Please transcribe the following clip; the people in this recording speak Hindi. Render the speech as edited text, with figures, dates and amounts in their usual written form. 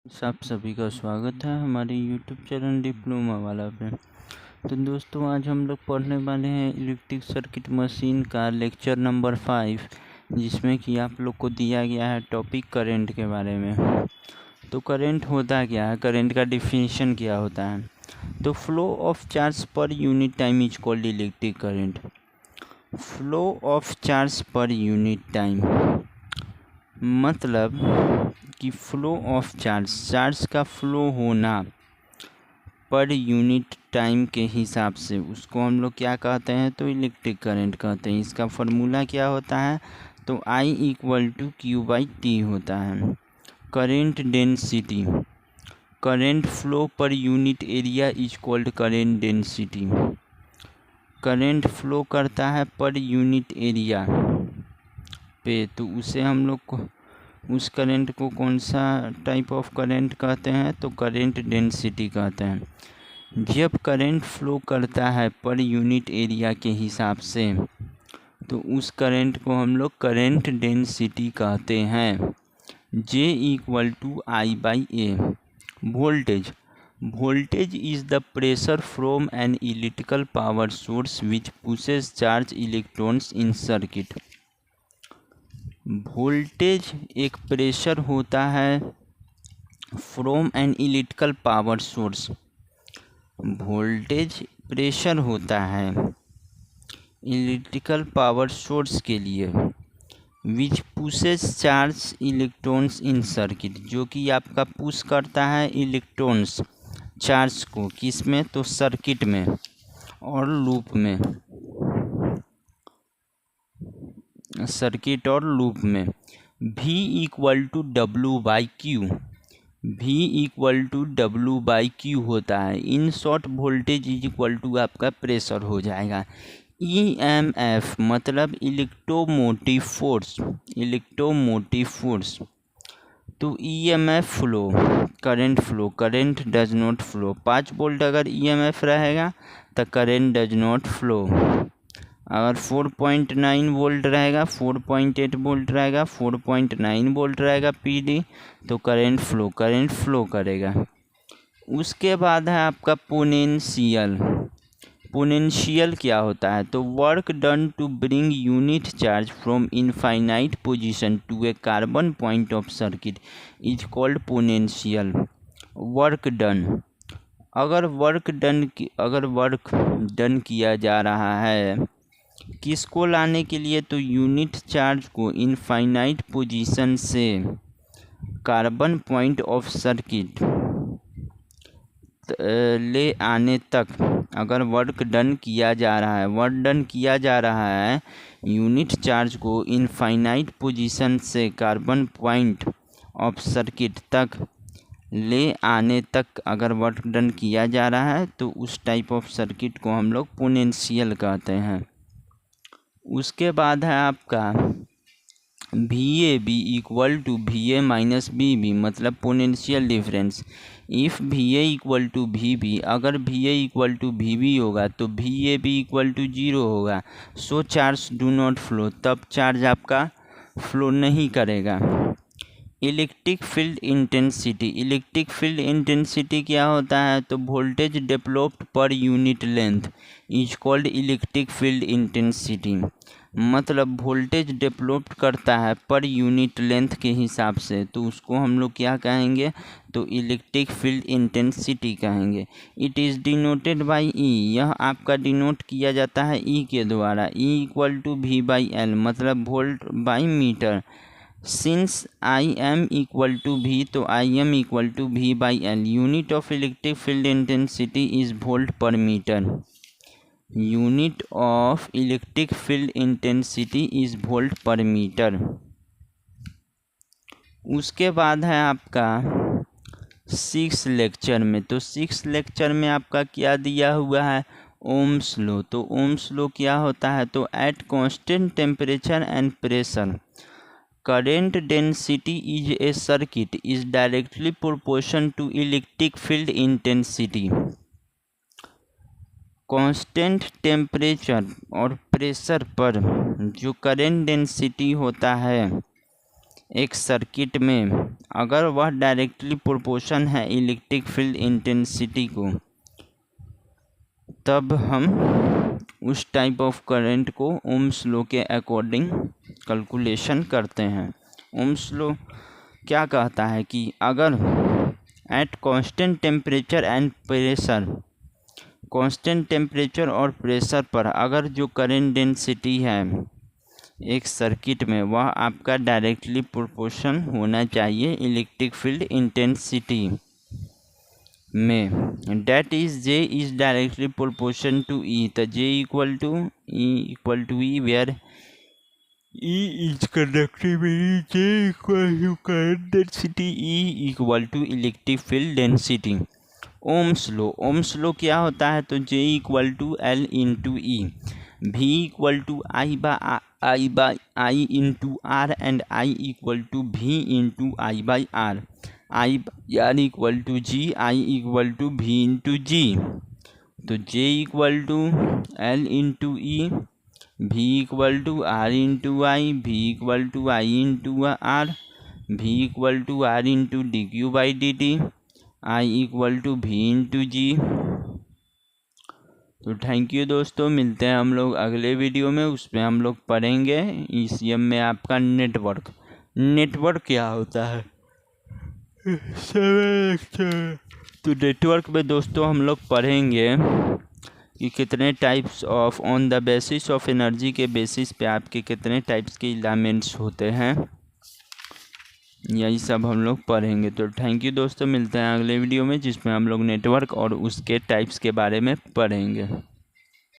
आप सभी का स्वागत है हमारे यूट्यूब चैनल डिप्लोमा वाला पे। तो दोस्तों आज हम लोग पढ़ने वाले हैं इलेक्ट्रिक सर्किट मशीन का लेक्चर नंबर 5, जिसमें कि आप लोग को दिया गया है टॉपिक करंट के बारे में। तो करंट होता क्या है, करंट का डिफिनीशन क्या होता है। तो flow of charge per unit time is called electric current. Flow of charge per unit time मतलब कि फ्लो ऑफ चार्ज का फ्लो होना पर यूनिट टाइम के हिसाब से उसको हम लोग क्या कहते हैं, तो इलेक्ट्रिक करंट कहते हैं। इसका फार्मूला क्या होता है, तो I इक्वल टू Q/T होता है। Current density, current flow per unit area is called current density. Current flow करता है पर यूनिट एरिया पे, तो उसे हम लोग को उस करंट को कौन सा टाइप ऑफ करंट कहते हैं, तो करंट डेंसिटी कहते हैं। जब करंट फ्लो करता है पर यूनिट एरिया के हिसाब से, तो उस करंट को हम लोग करंट डेंसिटी कहते हैं। J equal to I/A। Voltage, voltage is the pressure from an electrical power source which pushes charge electrons in circuit. Voltage एक प्रेशर होता है from an electrical power source. Voltage pressure होता है इलेक्ट्रिकल पावर सोर्स के लिए, which pushes charge electrons in circuit, जो कि आपका पुश करता है इलेक्ट्रॉन्स चार्ज को, किस में, तो सर्किट में और लूप में, सर्किट और लूप में। V equal to W/Q, V equal to W/Q होता है। In short voltage is equal to आपका प्रेशर हो जाएगा। EMF मतलब इलेक्ट्रोमोटिव फोर्स, इलेक्ट्रोमोटिव फोर्स। तो EMF flow, current flow, current does not flow. 5 volt अगर EMF रहेगा तो करंट डज नॉट फ्लो। अगर 4.9 वोल्ट रहेगा, 4.8 वोल्ट रहेगा, 4.9 वोल्ट रहेगा PD, तो करंट फ्लो करेगा। उसके बाद है आपका पोटेंशियल। पोटेंशियल क्या होता है, तो work done to bring unit charge from infinite position to a carbon point of circuit is called potential. Work done, अगर वर्क डन किया जा रहा है किसको लाने के लिए, तो यूनिट चार्ज को इनफाइनाइट पोजीशन से कार्बन पॉइंट ऑफ सर्किट ले आने तक, अगर वर्क डन किया जा रहा है, वर्क डन किया जा रहा है यूनिट चार्ज को इनफाइनाइट पोजीशन से कार्बन पॉइंट ऑफ सर्किट तक ले आने तक अगर वर्क डन किया जा रहा है, तो उस टाइप ऑफ सर्किट को हम लोग पोटेंशियल कहते हैं। उसके बाद है आपका VAB equal to VA minus BB मतलब potential difference. If VA equal to VB, अगर VA इक्वल टू VB होगा तो VAB इक्वल टू 0 होगा। So charge do not flow, तब चार्ज आपका फ्लो नहीं करेगा। Electric field intensity, electric field intensity क्या होता है, तो voltage developed per unit length is called electric field intensity. मतलब वोल्टेज डेवलप्ड करता है पर यूनिट लेंथ के हिसाब से, तो उसको हम लोग क्या कहेंगे, तो इलेक्ट्रिक फील्ड इंटेंसिटी कहेंगे। It is denoted by E, यह आपका डिनोट किया जाता है E के द्वारा। E इक्वल टू V/L मतलब volt by metre. Since IM equal to V, तो IM equal to V/L। Unit of electric field intensity is volt per metre. Unit of electric field intensity is volt per metre. उसके बाद है आपका 6 लेक्चर में, तो 6 लेक्चर में आपका क्या दिया हुआ है, ओम्स लॉ। तो ओम्स लॉ क्या होता है, तो at constant temperature and pressure current density is a circuit is directly proportion to electric field intensity. Constant temperature और प्रेशर पर जो करंट डेंसिटी होता है एक सर्किट में, अगर वह डायरेक्टली प्रोपोर्शन है इलेक्ट्रिक फील्ड इंटेंसिटी को, तब हम उस टाइप ऑफ करंट को ओम्स लॉ के अकॉर्डिंग कैलकुलेशन करते हैं। ओम्स लॉ क्या कहता है कि अगर eight constant temperature and pressure, constant temperature और प्रेशर पर अगर जो करंट डेंसिटी है एक सर्किट में, वह आपका डायरेक्टली प्रोपोर्शन होना चाहिए इलेक्ट्रिक फील्ड इंटेंसिटी में। That is J is directly proportion to E, तो J equal to E where E is conductivity, J equal to current density, E equal to electric field density। Ohm's law क्या होता है, तो J equal to L into E, V equal to I into R and I equal to V into I/R, I/R equal to G, I equal to V into G। तो J equal to L into E, V equal to R into I, V equal to I into R, V equal to R into dQ/dt, I equal to V into जी। तो थैंक यू दोस्तों, मिलते हैं हम लोग अगले वीडियो में। उसमें हम लोग पढ़ेंगे ECM में आपका नेटवर्क क्या होता है। तो नेटवर्क में दोस्तों हम लोग पढ़ेंगे कि कितने types of, on the basis of energy के बेसिस पे आपके कितने टाइप्स के एलिमेंट्स होते हैं, यही सब हम लोग पढ़ेंगे। तो थैंक यू दोस्तों, मिलते हैं अगले वीडियो में जिसमें हम लोग नेटवर्क और उसके टाइप्स के बारे में पढ़ेंगे।